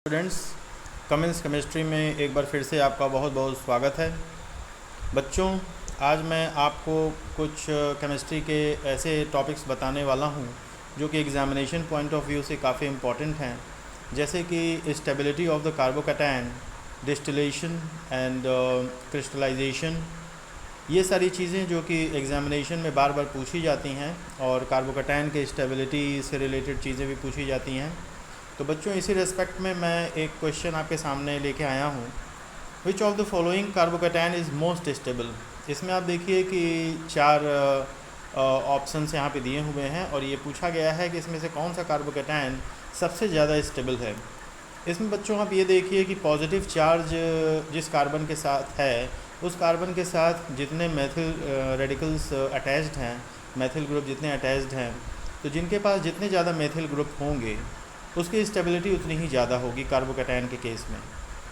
Students, commence chemistry में एक बार फिर से आपका बहुत बहुत स्वागत है। बच्चों, आज मैं आपको कुछ केमिस्ट्री के ऐसे टॉपिक्स बताने वाला हूं जो कि एग्जामिनेशन पॉइंट ऑफ व्यू से काफ़ी इम्पॉर्टेंट हैं, जैसे कि stability of the carbocation, distillation and crystallisation. ये सारी चीज़ें जो कि एग्जामिनेशन में बार बार पूछी जाती हैं और कार्बोकैटायन के स्टेबिलिटी से रिलेटेड चीज़ें भी पूछी जाती हैं। तो बच्चों, इसी रेस्पेक्ट में मैं एक क्वेश्चन आपके सामने लेके आया हूँ। Which of the following carbocation is most stable. इसमें आप देखिए कि चार ऑप्शंस यहाँ पे दिए हुए हैं और ये पूछा गया है कि इसमें से कौन सा कार्बोकैटायन सबसे ज़्यादा स्टेबल है। इसमें बच्चों आप ये देखिए कि पॉजिटिव चार्ज जिस कार्बन के साथ है, उस कार्बन के साथ जितने मेथिल रेडिकल्स अटैच्ड हैं, मेथिल ग्रुप जितने अटैच्ड हैं, तो जिनके पास जितने ज़्यादा मेथिल ग्रुप होंगे उसकी स्टेबिलिटी उतनी ही ज़्यादा होगी कार्बोकैटायन के केस में,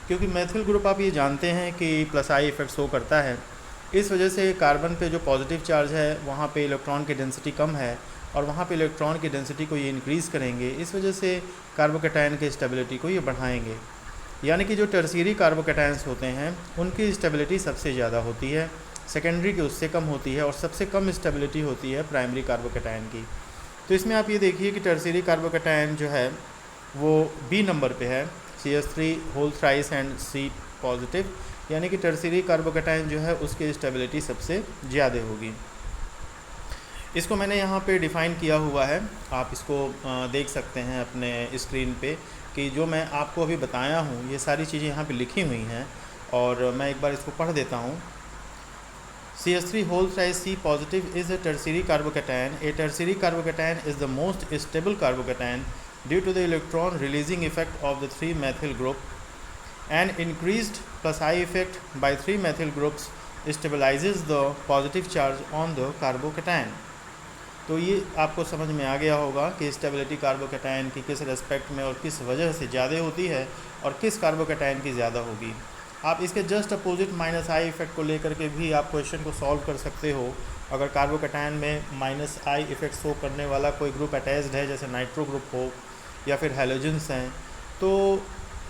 क्योंकि मेथिल ग्रुप आप ये जानते हैं कि प्लस आई इफेक्ट शो करता है। इस वजह से कार्बन पे जो पॉजिटिव चार्ज है वहाँ पे इलेक्ट्रॉन की डेंसिटी कम है और वहाँ पे इलेक्ट्रॉन की डेंसिटी को ये इंक्रीज़ करेंगे। इस वजह से कार्बोकैटायन की स्टेबिलिटी को ये बढ़ाएंगे। यानी कि जो टर्शियरी कार्बोकैटायंस होते हैं उनकी स्टेबिलिटी सबसे ज़्यादा होती है, सेकेंडरी की उससे कम होती है और सबसे कम स्टेबिलिटी होती है प्राइमरी कार्बोकैटायन की। तो इसमें आप ये देखिए कि टर्शियरी कार्बोकैटायन जो है वो बी नंबर पे है, CH3 whole thrice and C positive, यानी कि टर्शियरी कार्बोकैटायन जो है उसकी स्टेबिलिटी सबसे ज़्यादा होगी। इसको मैंने यहाँ पे डिफ़ाइन किया हुआ है, आप इसको देख सकते हैं अपने स्क्रीन पे कि जो मैं आपको अभी बताया हूँ ये सारी चीज़ें यहाँ पे लिखी हुई हैं और मैं एक बार इसको पढ़ देता हूँ। CH3 whole thrice C positive is a tertiary carbocation. A tertiary carbocation is the most stable carbocation due to the electron releasing effect of the 3-methyl group. An increased plus I effect by 3-methyl groups stabilizes the positive charge on the carbocation. तो ये आपको समझ में आ गया होगा कि stability carbocation की किस रेस्पेक्ट में और किस वजह से ज़्यादा होती है और किस कार्बोकैटायन की ज़्यादा होगी। आप इसके just opposite minus I effect को लेकर के भी आप क्वेश्चन को सॉल्व कर सकते हो। अगर कार्बोकैटायन में माइनस आई इफेक्ट शो करने वाला कोई ग्रुप अटैच्ड है, जैसे नाइट्रो ग्रुप हो या फिर हैलोजेंस हैं, तो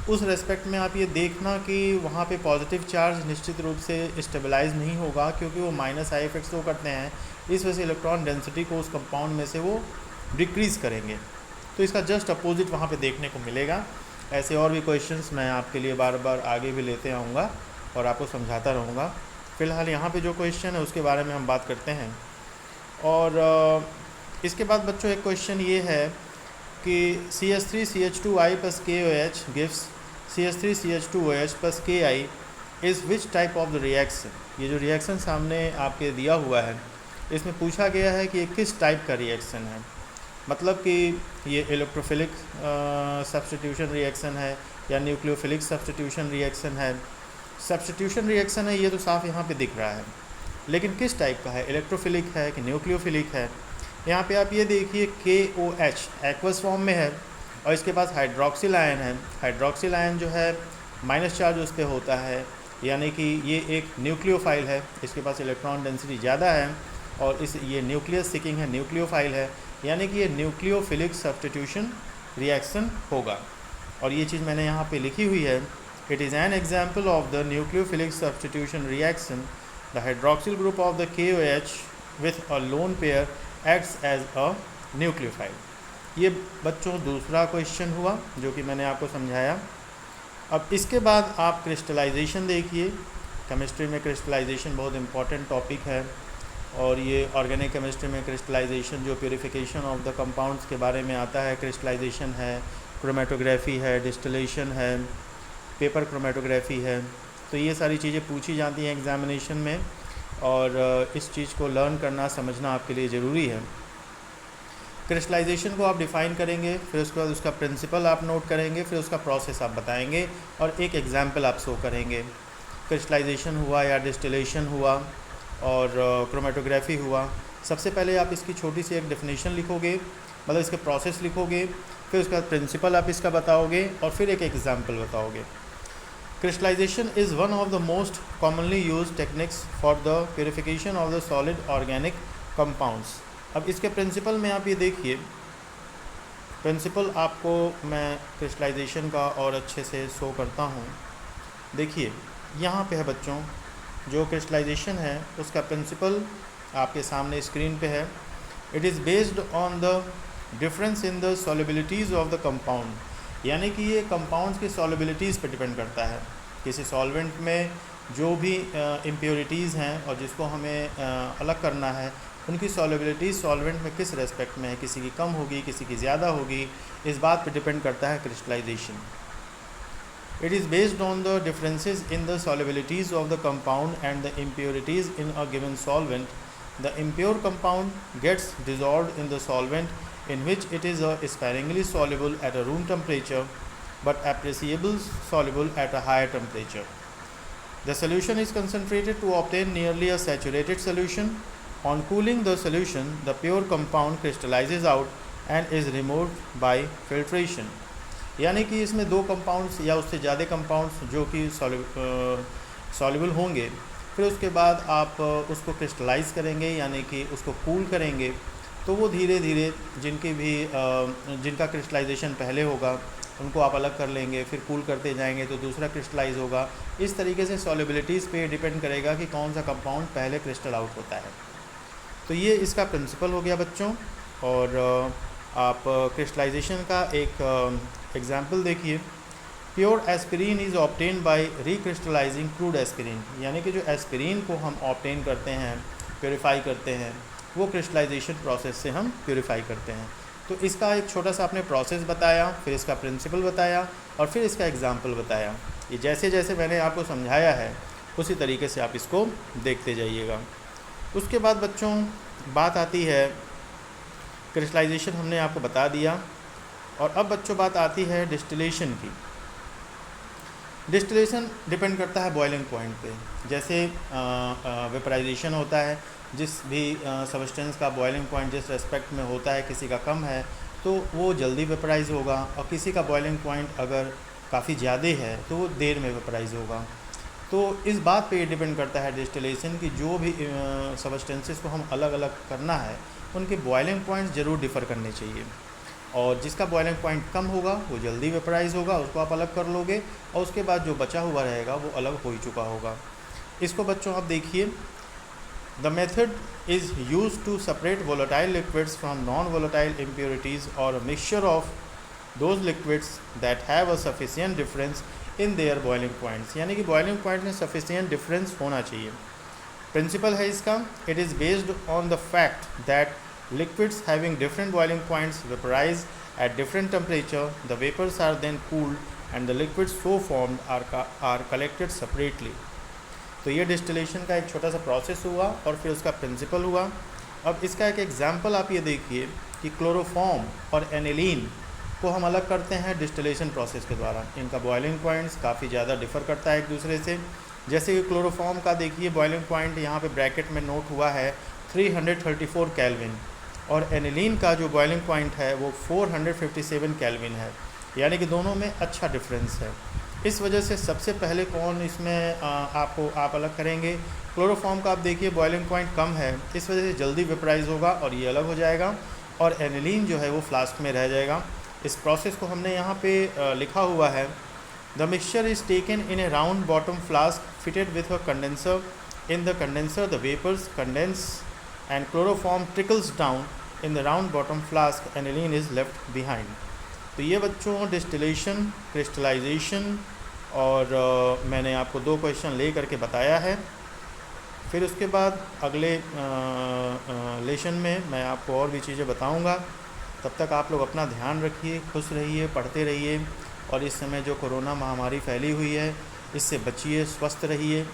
उस रेस्पेक्ट में आप ये देखना कि वहाँ पे पॉजिटिव चार्ज निश्चित रूप से स्टेबलाइज नहीं होगा, क्योंकि वो माइनस आई इफेक्ट शो करते हैं। इस वजह से इलेक्ट्रॉन डेंसिटी को उस कंपाउंड में से वो डिक्रीज़ करेंगे। तो इसका जस्ट अपोजिट वहाँ पे देखने को मिलेगा। ऐसे और भी क्वेश्चंस मैं आपके लिए बार बार आगे भी लेते आऊँगा और आपको समझाता रहूँगा। फ़िलहाल यहाँ पे जो क्वेश्चन है उसके बारे में हम बात करते हैं। और इसके बाद बच्चों एक क्वेश्चन ये है कि CH3CH2I plus KOH gives CH3CH2OH plus Ki is which type of the reaction। ये जो रिएक्शन सामने आपके दिया हुआ है इसमें पूछा गया है कि ये किस टाइप का रिएक्शन है। मतलब कि ये इलेक्ट्रोफिलिक सब्स्टिट्यूशन रिएक्शन है या न्यूक्लियोफिलिक सब्स्टिट्यूशन रिएक्शन है। सब्स्टिट्यूशन रिएक्शन है ये तो साफ यहाँ पे दिख रहा है, लेकिन किस टाइप का है, इलेक्ट्रोफिलिक है कि न्यूक्लियोफिलिक है। यहाँ पे आप ये देखिए KOH एक्वस फॉर्म में है और इसके पास हाइड्रोक्सिल आयन है। हाइड्रोक्सिल आयन जो है माइनस चार्ज उस पर होता है, यानी कि ये एक न्यूक्लियोफाइल है, इसके पास इलेक्ट्रॉन डेंसिटी ज़्यादा है और ये न्यूक्लियस सीकिंग है, न्यूक्लियोफाइल है, यानी कि ये न्यूक्लियोफिलिक सब्स्टिट्यूशन रिएक्शन होगा। और ये चीज़ मैंने यहाँ पे लिखी हुई है, it is an example of the nucleophilic substitution reaction. The hydroxyl group of the KOH with a lone pair acts as a nucleophile. ये बच्चों दूसरा क्वेश्चन हुआ जो कि मैंने आपको समझाया। अब इसके बाद आप क्रिस्टलाइजेशन देखिए। केमिस्ट्री में क्रिस्टलाइजेशन बहुत इंपॉर्टेंट टॉपिक है और ये ऑर्गेनिक केमिस्ट्री में क्रिस्टलाइजेशन जो प्यूरिफिकेशन ऑफ द कंपाउंड्स के बारे में आता है, क्रिस्टलाइजेशन है, क्रोमेटोग्राफी है, डिस्टिलेशन है, पेपर क्रोमेटोग्राफी है। तो ये सारी चीज़ें पूछी जाती हैं एग्जामिनेशन में और इस चीज़ को लर्न करना, समझना आपके लिए ज़रूरी है। क्रिस्टलाइजेशन को आप डिफ़ाइन करेंगे, फिर उसके बाद उसका प्रिंसिपल आप नोट करेंगे, फिर उसका प्रोसेस आप बताएंगे और एक एग्जाम्पल आप शो करेंगे। क्रिस्टलाइजेशन हुआ या डिस्टिलेशन हुआ और क्रोमेटोग्राफी हुआ। सबसे पहले आप इसकी छोटी सी एक डेफिनेशन लिखोगे, मतलब इसके प्रोसेस लिखोगे, फिर उसका प्रिंसिपल आप इसका बताओगे और फिर एक एग्जाम्पल बताओगे। Crystallisation is one of the most commonly used techniques for the purification of the solid organic compounds. अब इसके प्रिंसिपल में आप ये देखिए प्रिंसिपल आपको मैं क्रिस्टलाइजेशन का और अच्छे से शो करता हूँ। देखिए यहाँ पे है बच्चों, जो क्रिस्टलाइजेशन है उसका प्रिंसिपल आपके सामने स्क्रीन पे है। It is based on the difference in the solubilities of the compound, यानी कि ये कंपाउंड्स की सॉल्युबिलिटीज़ पे डिपेंड करता है। किसी सॉल्वेंट में जो भी इम्प्योरिटीज़ हैं और जिसको हमें अलग करना है, उनकी सॉल्युबिलिटी सॉल्वेंट में किस रेस्पेक्ट में है, किसी की कम होगी किसी की ज़्यादा होगी, इस बात पे डिपेंड करता है crystallisation. It is based on the differences in the solubilities of the compound and the impurities in a given solvent. The impure compound gets dissolved in the solvent in which it is sparingly soluble at a room temperature but appreciably soluble at a higher temperature. The solution is concentrated to obtain nearly a saturated solution. On cooling the solution, the pure compound crystallizes out and is removed by filtration. यानी कि इसमें दो compounds या उससे ज़्यादा compounds जो कि soluble होंगे, फिर उसके बाद आप उसको क्रिस्टलाइज़ करेंगे यानी कि उसको कूल करेंगे, तो वो धीरे धीरे जिनका क्रिस्टलाइजेशन पहले होगा उनको आप अलग कर लेंगे, फिर कूल करते जाएंगे तो दूसरा क्रिस्टलाइज होगा। इस तरीके से सॉल्युबिलिटीज़ पे डिपेंड करेगा कि कौन सा कंपाउंड पहले क्रिस्टल आउट होता है। तो ये इसका प्रिंसिपल हो गया बच्चों। और आप क्रिस्टलाइजेशन का एक एग्जाम्पल देखिए। Pure aspirin is obtain by recrystallizing crude aspirin, यानी कि जो एस्पिरिन को हम ऑब्टेन करते हैं, प्योरीफाई करते हैं, वो क्रिस्टलाइजेशन प्रोसेस से हम प्योरीफाई करते हैं। तो इसका एक छोटा सा आपने प्रोसेस बताया, फिर इसका प्रिंसिपल बताया और फिर इसका एग्जाम्पल बताया। ये जैसे जैसे मैंने आपको समझाया है उसी तरीके से आप इसको देखते जाइएगा। उसके बाद बच्चों बात आती है, क्रिस्टलाइजेशन हमने आपको बता दिया, और अब बच्चों बात आती है डिस्टिलेशन की। डिस्टिलेशन डिपेंड करता है बॉइलिंग पॉइंट पे। जैसे वेपराइजेशन होता है, जिस भी सबस्टेंस का बॉइलिंग पॉइंट जिस रेस्पेक्ट में होता है, किसी का कम है तो वो जल्दी वेपराइज होगा, और किसी का बॉइलिंग पॉइंट अगर काफ़ी ज़्यादा है तो वो देर में वेपराइज होगा। तो इस बात पे ये डिपेंड करता है डिस्टिलेशन की जो भी सबस्टेंसेस को हम अलग अलग करना है उनके बॉइलिंग पॉइंट्स ज़रूर डिफ़र करने चाहिए, और जिसका बॉइलिंग पॉइंट कम होगा वो जल्दी वेपराइज होगा, उसको आप अलग कर लोगे, और उसके बाद जो बचा हुआ रहेगा वो अलग हो ही चुका होगा। इसको बच्चों आप देखिए, the method is use to separate volatile liquids from non volatile impurities और mixture of those liquids that have a sufficient difference in their boiling points, यानी कि बॉइलिंग पॉइंट में सफिशिएंट डिफरेंस होना चाहिए। प्रिंसिपल है इसका, it is based on the fact that liquids having different boiling points vaporize at different temperature. The vapors are then cooled and the liquids so formed are collected separately. तो ये distillation का एक छोटा सा process हुआ और फिर उसका प्रिंसिपल हुआ। अब इसका एक एग्जांपल आप ये देखिए कि क्लोरोफॉर्म और एनिलीन को हम अलग करते हैं डिस्टिलेशन प्रोसेस के द्वारा। इनका बॉइलिंग पॉइंट्स काफ़ी ज़्यादा डिफ़र करता है एक दूसरे से। जैसे कि क्लोरोफॉर्म का देखिए बॉइलिंग पॉइंट यहाँ पे ब्रैकेट में नोट हुआ है 334 केल्विन, और एनिलीन का जो बॉइलिंग पॉइंट है वो 457 केल्विन है, यानी कि दोनों में अच्छा डिफरेंस है। इस वजह से सबसे पहले कौन इसमें आप अलग करेंगे, क्लोरोफॉर्म का आप देखिए बॉइलिंग पॉइंट कम है, इस वजह से जल्दी वेपराइज होगा और ये अलग हो जाएगा, और एनिलीन जो है वो फ्लास्क में रह जाएगा। इस प्रोसेस को हमने यहाँ पे लिखा हुआ है, the mixture is taken in a round bottom flask fitted with a condenser. In the condenser the vapours condense and chloroform trickles down in the round bottom flask, aniline is left behind. तो ये बच्चों distillation, crystallisation और मैंने आपको 2 question ले करके बताया है। फिर उसके बाद अगले लेसन में मैं आपको और भी चीज़ें बताऊंगा। तब तक आप लोग अपना ध्यान रखिए, खुश रहिए, पढ़ते रहिए, और इस समय जो कोरोना महामारी फैली हुई है इससे बचिए, स्वस्थ रहिए,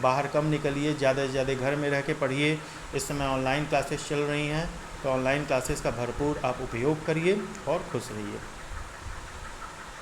बाहर कम निकलिए, ज़्यादा से ज़्यादा घर में रह के पढ़िए। इस समय ऑनलाइन क्लासेस चल रही हैं, तो ऑनलाइन क्लासेस का भरपूर आप उपयोग करिए और खुश रहिए।